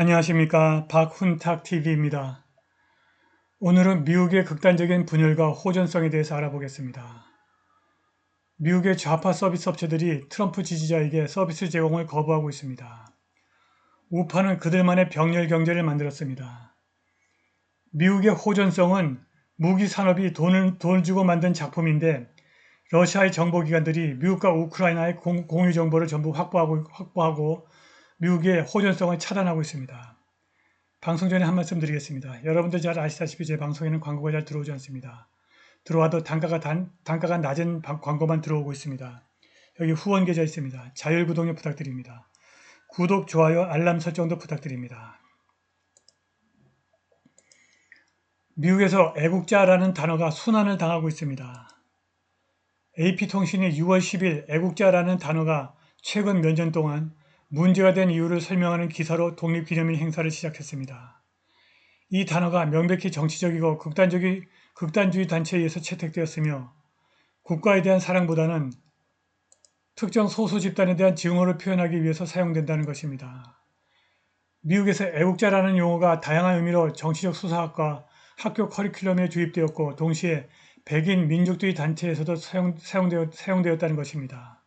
안녕하십니까. 박훈탁TV입니다. 오늘은 미국의 극단적인 분열과 호전성에 대해서 알아보겠습니다. 미국의 좌파 서비스 업체들이 트럼프 지지자에게 서비스 제공을 거부하고 있습니다. 우파는 그들만의 병렬 경제를 만들었습니다. 미국의 호전성은 무기 산업이 돈을 주고 만든 작품인데 러시아의 정보기관들이 미국과 우크라이나의 공유 정보를 전부 확보하고 미국의 호전성을 차단하고 있습니다. 방송 전에 한 말씀 드리겠습니다. 여러분들 잘 아시다시피 제 방송에는 광고가 잘 들어오지 않습니다. 들어와도 단가가 낮은 광고만 들어오고 있습니다. 여기 후원 계좌 있습니다. 자율구독료 부탁드립니다. 구독, 좋아요, 알람 설정도 부탁드립니다. 미국에서 애국자라는 단어가 순환을 당하고 있습니다. AP통신이 6월 10일 애국자라는 단어가 최근 몇 년 동안 문제가 된 이유를 설명하는 기사로 독립기념일 행사를 시작했습니다. 이 단어가 명백히 정치적이고 극단주의 단체에 의해서 채택되었으며 국가에 대한 사랑보다는 특정 소수 집단에 대한 증오를 표현하기 위해서 사용된다는 것입니다. 미국에서 애국자라는 용어가 다양한 의미로 정치적 수사학과 학교 커리큘럼에 주입되었고 동시에 백인 민족주의 단체에서도 사용되었다는 것입니다.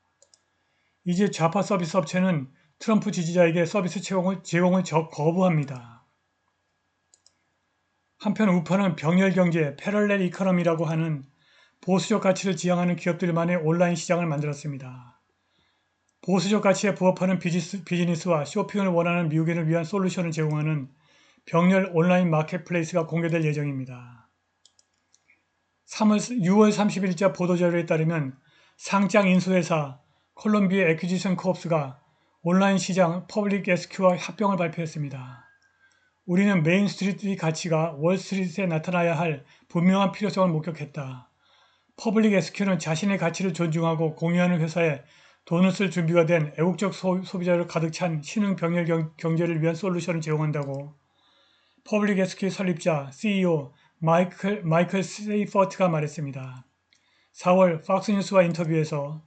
이제 좌파 서비스 업체는 트럼프 지지자에게 서비스 제공을 거부합니다. 한편 우파는 병렬경제, 패럴렐 이코노미라고 하는 보수적 가치를 지향하는 기업들만의 온라인 시장을 만들었습니다. 보수적 가치에 부합하는 비즈니스와 쇼핑을 원하는 미국인을 위한 솔루션을 제공하는 병렬 온라인 마켓플레이스가 공개될 예정입니다. 6월 30일자 보도자료에 따르면 상장 인수회사 콜롬비아 애퀴지션 코옵스가 온라인 시장 퍼블릭 SQ와 합병을 발표했습니다. 우리는 메인스트리트 가치가 월스트리트에 나타나야 할 분명한 필요성을 목격했다. 퍼블릭 SQ는 자신의 가치를 존중하고 공유하는 회사에 돈을 쓸 준비가 된 애국적 소비자로 가득 찬 신흥 병렬 경제를 위한 솔루션을 제공한다고 퍼블릭 SQ의 설립자 CEO 마이클 세이퍼트가 말했습니다. 4월 팍스뉴스와 인터뷰에서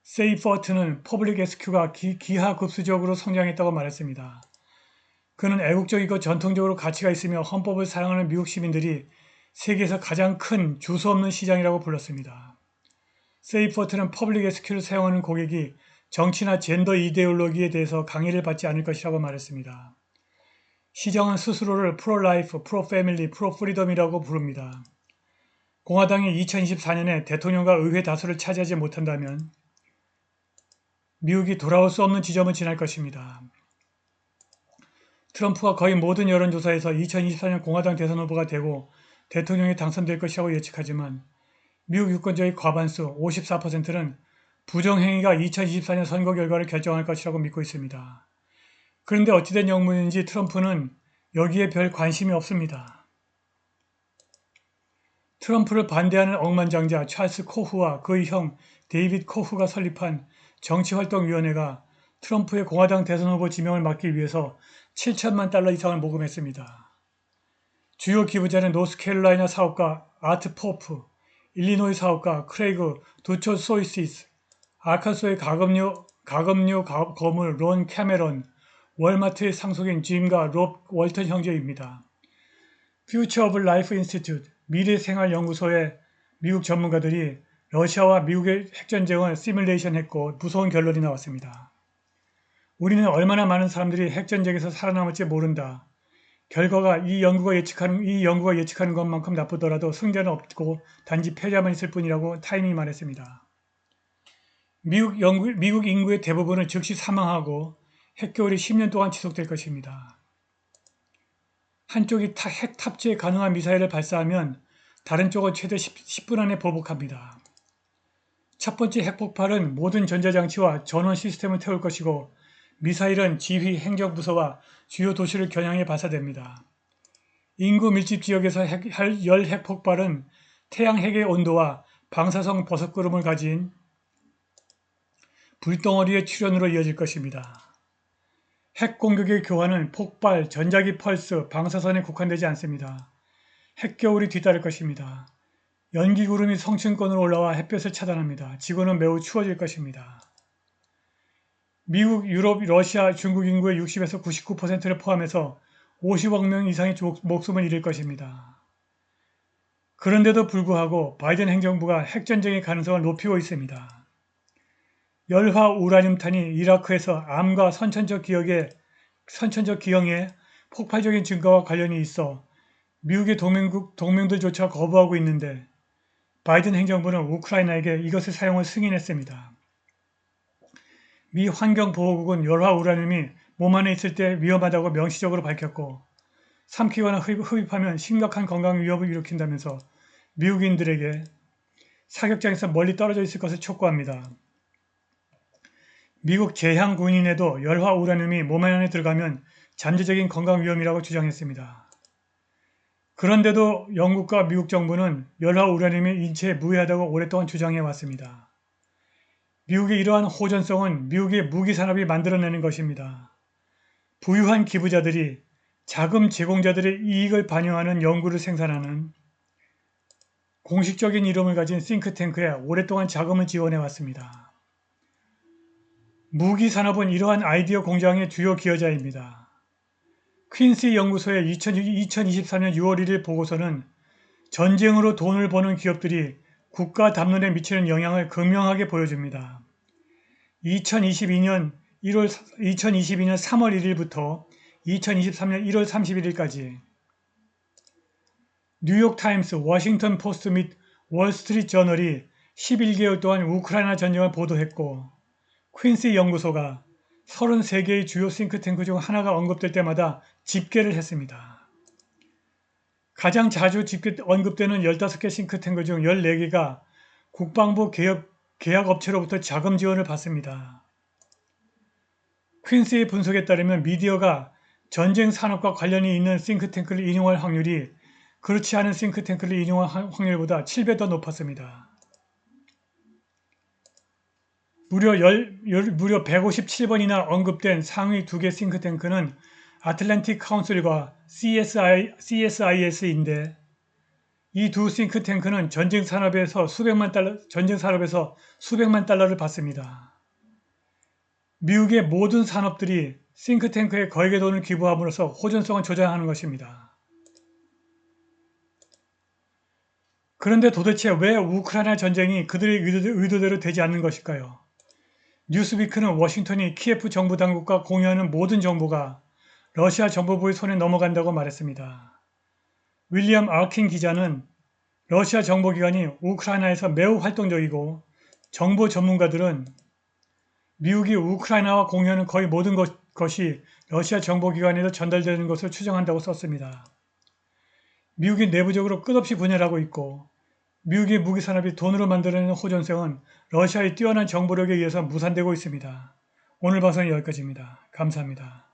세이퍼트는 퍼블릭 SQ가 기하급수적으로 성장했다고 말했습니다. 그는 애국적이고 전통적으로 가치가 있으며 헌법을 사랑하는 미국 시민들이 세계에서 가장 큰 주소 없는 시장이라고 불렀습니다. 세이퍼트는 퍼블릭 SQ를 사용하는 고객이 정치나 젠더 이데올로기에 대해서 강의를 받지 않을 것이라고 말했습니다. 시장은 스스로를 프로-라이프, 프로-패밀리, 프로-프리덤이라고 부릅니다. 공화당이 2024년에 대통령과 의회 다수를 차지하지 못한다면 미국이 돌아올 수 없는 지점을 지날 것입니다. 트럼프가 거의 모든 여론조사에서 2024년 공화당 대선 후보가 되고 대통령이 당선될 것이라고 예측하지만 미국 유권자의 과반수 54%는 부정행위가 2024년 선거 결과를 결정할 것이라고 믿고 있습니다. 그런데 어찌된 영문인지 트럼프는 여기에 별 관심이 없습니다. 트럼프를 반대하는 억만장자 찰스 코후와 그의 형 데이빗 코후가 설립한 정치활동위원회가 트럼프의 공화당 대선 후보 지명을 막기 위해서 7천만 달러 이상을 모금했습니다. 주요 기부자는 노스캐롤라이나 사업가 아트 포프, 일리노이 사업가 크레이그 두초 소이시스, 아카소의 가금류 거물 론 캐메론, 월마트의 상속인 짐과 롭 월턴 형제입니다. 퓨처 오브 라이프 인스티튜트 미래생활연구소의 미국 전문가들이 러시아와 미국의 핵전쟁을 시뮬레이션했고 무서운 결론이 나왔습니다. 우리는 얼마나 많은 사람들이 핵전쟁에서 살아남을지 모른다. 결과가 이 연구가 예측하는 것만큼 나쁘더라도 승자는 없고 단지 패자만 있을 뿐이라고 타임이 말했습니다. 미국 인구의 대부분은 즉시 사망하고 핵교울이 10년 동안 지속될 것입니다. 한쪽이 핵 탑재 가능한 미사일을 발사하면 다른 쪽은 최대 10분 안에 보복합니다. 첫 번째 핵폭발은 모든 전자장치와 전원 시스템을 태울 것이고 미사일은 지휘, 행정부서와 주요 도시를 겨냥해 발사됩니다. 인구 밀집 지역에서 열 핵폭발은 태양 핵의 온도와 방사성 버섯구름을 가진 불덩어리의 출현으로 이어질 것입니다. 핵 공격의 교환은 폭발, 전자기 펄스, 방사선에 국한되지 않습니다. 핵겨울이 뒤따를 것입니다. 연기구름이 성층권으로 올라와 햇볕을 차단합니다. 지구는 매우 추워질 것입니다. 미국, 유럽, 러시아, 중국 인구의 60에서 99%를 포함해서 50억 명 이상의 목숨을 잃을 것입니다. 그런데도 불구하고 바이든 행정부가 핵전쟁의 가능성을 높이고 있습니다. 열화 우라늄탄이 이라크에서 암과 선천적 기형의 폭발적인 증가와 관련이 있어 미국의 동맹들조차 거부하고 있는데 바이든 행정부는 우크라이나에게 이것의 사용을 승인했습니다. 미 환경보호국은 열화 우라늄이 몸 안에 있을 때 위험하다고 명시적으로 밝혔고 삼키거나 흡입하면 심각한 건강 위협을 일으킨다면서 미국인들에게 사격장에서 멀리 떨어져 있을 것을 촉구합니다. 미국 제향군인회도 열화 우라늄이 몸 안에 들어가면 잠재적인 건강 위험이라고 주장했습니다. 그런데도 영국과 미국 정부는 열화 우라늄이 인체에 무해하다고 오랫동안 주장해 왔습니다. 미국의 이러한 호전성은 미국의 무기 산업이 만들어내는 것입니다. 부유한 기부자들이 자금 제공자들의 이익을 반영하는 연구를 생산하는 공식적인 이름을 가진 싱크탱크에 오랫동안 자금을 지원해 왔습니다. 무기 산업은 이러한 아이디어 공장의 주요 기여자입니다. 퀸시 연구소의 2023년 6월 1일 보고서는 전쟁으로 돈을 버는 기업들이 국가 담론에 미치는 영향을 극명하게 보여줍니다. 2022년 3월 1일부터 2023년 1월 31일까지 뉴욕타임스, 워싱턴 포스트 및 월스트리트 저널이 11개월 동안 우크라이나 전쟁을 보도했고 퀸시 연구소가 33개의 주요 싱크탱크 중 하나가 언급될 때마다 집계를 했습니다. 가장 자주 언급되는 15개 싱크탱크 중 14개가 국방부 계약업체로부터 자금 지원을 받습니다. 퀸스의 분석에 따르면 미디어가 전쟁 산업과 관련이 있는 싱크탱크를 인용할 확률이 그렇지 않은 싱크탱크를 인용할 확률보다 7배 더 높았습니다. 무려 157번이나 언급된 상위 2개 싱크탱크는 아틀랜틱 카운슬과 CSIS인데 이 두 싱크탱크는 전쟁 산업에서 수백만 달러를 받습니다. 미국의 모든 산업들이 싱크탱크에 거액의 돈을 기부함으로써 호전성을 조장하는 것입니다. 그런데 도대체 왜 우크라이나 전쟁이 그들의 의도대로 되지 않는 것일까요? 뉴스위크는 워싱턴이 키예프 정부 당국과 공유하는 모든 정보가 러시아 정보부의 손에 넘어간다고 말했습니다. 윌리엄 아킨 기자는 러시아 정보기관이 우크라이나에서 매우 활동적이고 정보 전문가들은 미국이 우크라이나와 공유하는 거의 모든 것이 러시아 정보기관에서 전달되는 것을 추정한다고 썼습니다. 미국이 내부적으로 끝없이 분열하고 있고 미국의 무기산업이 돈으로 만들어내는 호전성은 러시아의 뛰어난 정보력에 의해서 무산되고 있습니다. 오늘 방송은 여기까지입니다. 감사합니다.